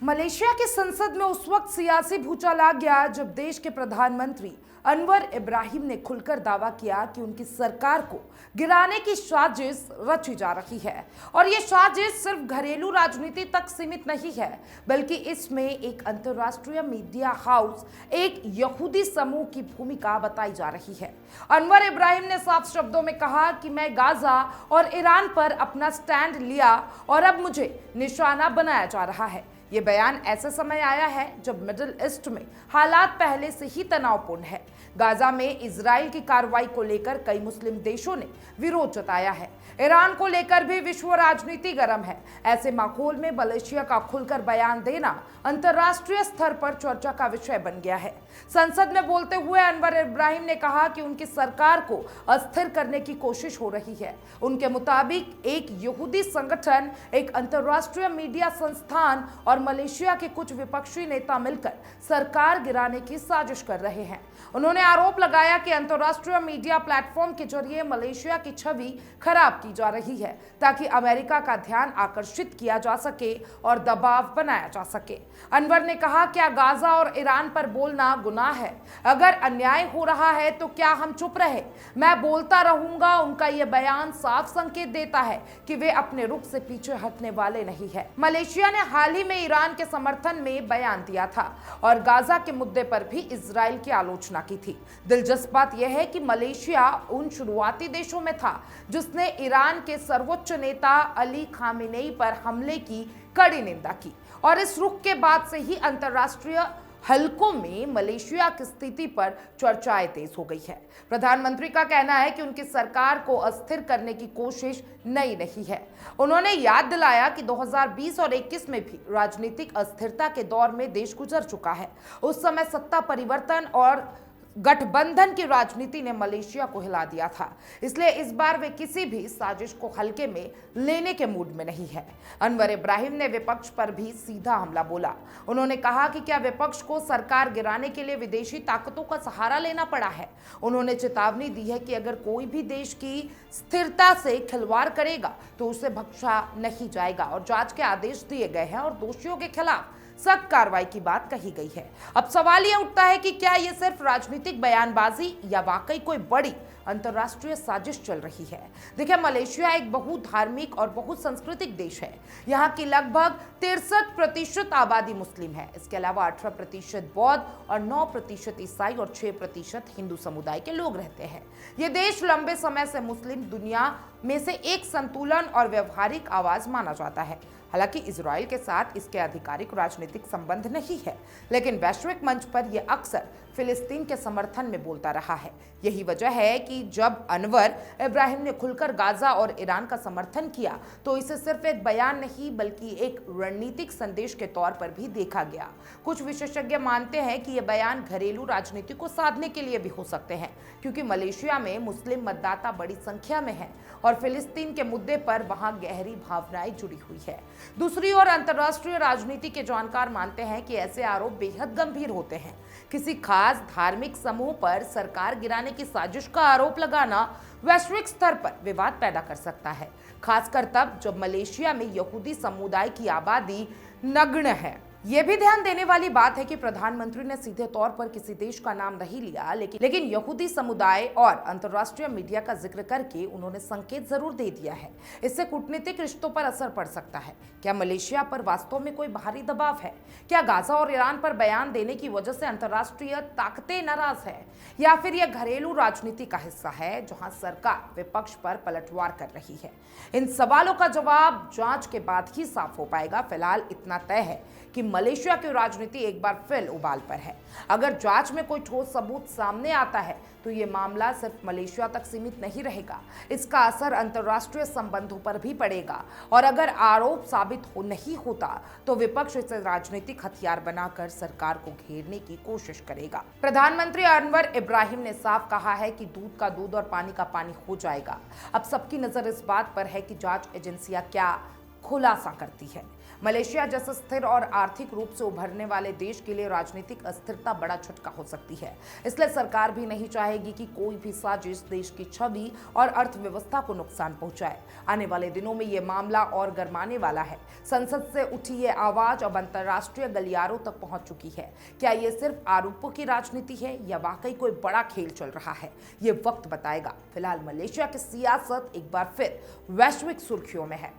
Malaysia की संसद में उस वक्त सियासी भूचाल आ गया जब देश के प्रधानमंत्री अनवर इब्राहिम ने खुलकर दावा किया कि उनकी सरकार को गिराने की साजिश रची जा रही है। और ये साजिश सिर्फ घरेलू राजनीति तक सीमित नहीं है, बल्कि इसमें एक अंतर्राष्ट्रीय मीडिया हाउस, एक यहूदी समूह की भूमिका बताई जा रही है। अनवर इब्राहिम ने साफ शब्दों में कहा कि मैं गाजा और ईरान पर अपना स्टैंड लिया और अब मुझे निशाना बनाया जा रहा है। ये बयान ऐसे समय आया है जब मिडिल ईस्ट में हालात पहले से ही तनावपूर्ण है। गाजा में इजराइल की कार्रवाई को लेकर कई मुस्लिम देशों ने विरोध जताया है। ईरान को लेकर भी विश्व राजनीति गर्म है। ऐसे माहौल में मलेशिया का खुलकर बयान देना अंतर्राष्ट्रीय स्तर पर चर्चा का विषय बन गया है। संसद में बोलते हुए अनवर इब्राहिम ने कहा कि उनकी सरकार को अस्थिर करने की कोशिश हो रही है। उनके मुताबिक एक यहूदी संगठन, एक अंतर्राष्ट्रीय मीडिया संस्थान और मलेशिया के कुछ विपक्षी नेता मिलकर सरकार गिराने की साजिश कर रहे हैं। उन्होंने आरोप लगाया कि अंतर्राष्ट्रीय मीडिया प्लेटफॉर्म के जरिए मलेशिया की छवि खराब की जा रही है ताकि अमेरिका का ध्यान आकर्षित किया जा सके और दबाव बनाया जा सके। अनवर ने कहा, क्या गाजा और ईरान पर बोलना गुनाह है? अगर अन्याय हो रहा है तो क्या हम चुप रहे? मैं बोलता रहूंगा। उनका यह बयान साफ संकेत देता है कि वे अपने रुख से पीछे हटने वाले नहीं है। मलेशिया ने हाल ही में ईरान के समर्थन में बयान दिया था और गाजा के मुद्दे पर भी इजराइल की आलोचना की थी। दिलचस्प बात यह है कि मलेशिया उन शुरुआती देशों में था जिसने ईरान के सर्वोच्च नेता अली खामेनेई पर हमले की कड़ी निंदा की और इस रुख के बाद से ही अंतर्राष्ट्रीय हलकों में मलेशिया की स्थिति पर चर्चाएं तेज हो गई है। प्रधानमंत्री का कहना है कि उनकी सरकार को अस्थिर करने की कोशिश नई नहीं है। उन्होंने याद दिलाया कि 2020 और 21 में भी राजनीतिक अस्थिरता के दौर में देश गुजर चुका है। उस समय सत्ता परिवर्तन और गठबंधन की राजनीति ने मलेशिया को हिला दिया था, इसलिए इस बार वे किसी भी साजिश को हल्के में लेने के मूड में नहीं है। अनवर इब्राहिम ने विपक्ष पर भी सीधा हमला बोला। उन्होंने कहा कि क्या विपक्ष को सरकार गिराने के लिए विदेशी ताकतों का सहारा लेना पड़ा है। उन्होंने चेतावनी दी है कि अगर कोई भी देश की स्थिरता से खिलवाड़ करेगा तो उसे बख्शा नहीं जाएगा और जांच के आदेश दिए गए हैं और दोषियों के खिलाफ सख्त कार्रवाई की बात कही गई है। अब सवाल यह उठता है कि क्या यह सिर्फ राजनीतिक बयानबाजी या वाकई कोई बड़ी अंतर्राष्ट्रीय साजिश चल रही है। देखिए, मलेशिया एक बहुधार्मिक और बहुसंस्कृतिक देश है। यहाँ की लगभग 63% आबादी मुस्लिम है। इसके अलावा 18% बौद्ध और 9% ईसाई और 6% हिंदू समुदाय के लोग रहते हैं। ये देश लंबे समय से मुस्लिम दुनिया में से एक संतुलन और व्यवहारिक आवाज माना जाता है। हालांकि इजराइल के साथ इसके आधिकारिक राजनीतिक संबंध नहीं है, लेकिन वैश्विक मंच पर यह अक्सर फिलिस्तीन के समर्थन में बोलता रहा है। यही वजह है कि जब अनवर इब्राहिम ने खुलकर गाजा और ईरान का समर्थन किया तो इसे सिर्फ एक बयान नहीं बल्कि एक रणनीतिक संदेश के तौर पर भी देखा गया। कुछ विशेषज्ञ मानते हैं कि यह बयान घरेलू राजनीति को साधने के लिए भी हो सकते हैं, क्योंकि मलेशिया में मुस्लिम मतदाता बड़ी संख्या में है और फिलिस्तीन के मुद्दे पर वहां गहरी भावनाएं जुड़ी हुई है। दूसरी ओर अंतर्राष्ट्रीय राजनीति के जानकार मानते हैं कि ऐसे आरोप बेहद गंभीर होते हैं। किसी खास धार्मिक समूह पर सरकार गिराने की साजिश का आरोप लगाना वैश्विक स्तर पर विवाद पैदा कर सकता है, खासकर तब जब मलेशिया में यहूदी समुदाय की आबादी नगण्य है। यह भी ध्यान देने वाली बात है कि प्रधानमंत्री ने सीधे तौर पर किसी देश का नाम नहीं लिया, लेकिन यहूदी समुदाय और अंतर्राष्ट्रीय मीडिया का जिक्र करके उन्होंने संकेत जरूर दे दिया है। इससे कूटनीतिक रिश्तों पर असर पड़ सकता है। क्या मलेशिया पर वास्तव में कोई बाहरी दबाव है? क्या गाजा और ईरान पर बयान देने की वजह से अंतर्राष्ट्रीय ताकतें नाराज है, या फिर यह घरेलू राजनीति का हिस्सा है जहां सरकार विपक्ष पर पलटवार कर रही है? इन सवालों का जवाब जांच के बाद ही साफ हो पाएगा। फिलहाल इतना तय है कि मलेशिया की राजनीति एक बार फिर उबाल पर है। अगर जांच में कोई ठोस सबूत सामने आता है तो ये मामला सिर्फ मलेशिया तक सीमित नहीं रहेगा, इसका असर अंतर्राष्ट्रीय संबंधों पर भी पड़ेगा। और अगर आरोप साबित नहीं होता तो विपक्ष इसे राजनीतिक हथियार बनाकर सरकार को घेरने की कोशिश करेगा। प्रधानमंत्री अनवर इब्राहिम ने साफ कहा है कि दूध का दूध और पानी का पानी हो जाएगा। अब सबकी नजर इस बात पर है कि जांच एजेंसियां क्या खुलासा करती है। मलेशिया जैसे स्थिर और आर्थिक रूप से उभरने वाले देश के लिए राजनीतिक अस्थिरता बड़ा झटका हो सकती है। इसलिए सरकार भी नहीं चाहेगी कि कोई भी साजिश देश की छवि और अर्थव्यवस्था को नुकसान पहुंचाए। आने वाले दिनों में ये मामला और गरमाने वाला है। संसद से उठी ये आवाज अब अंतर्राष्ट्रीय गलियारों तक पहुंच चुकी है। क्या ये सिर्फ आरोपों की राजनीति है या वाकई कोई बड़ा खेल चल रहा है, ये वक्त बताएगा। फिलहाल मलेशिया की सियासत एक बार फिर वैश्विक सुर्खियों में है।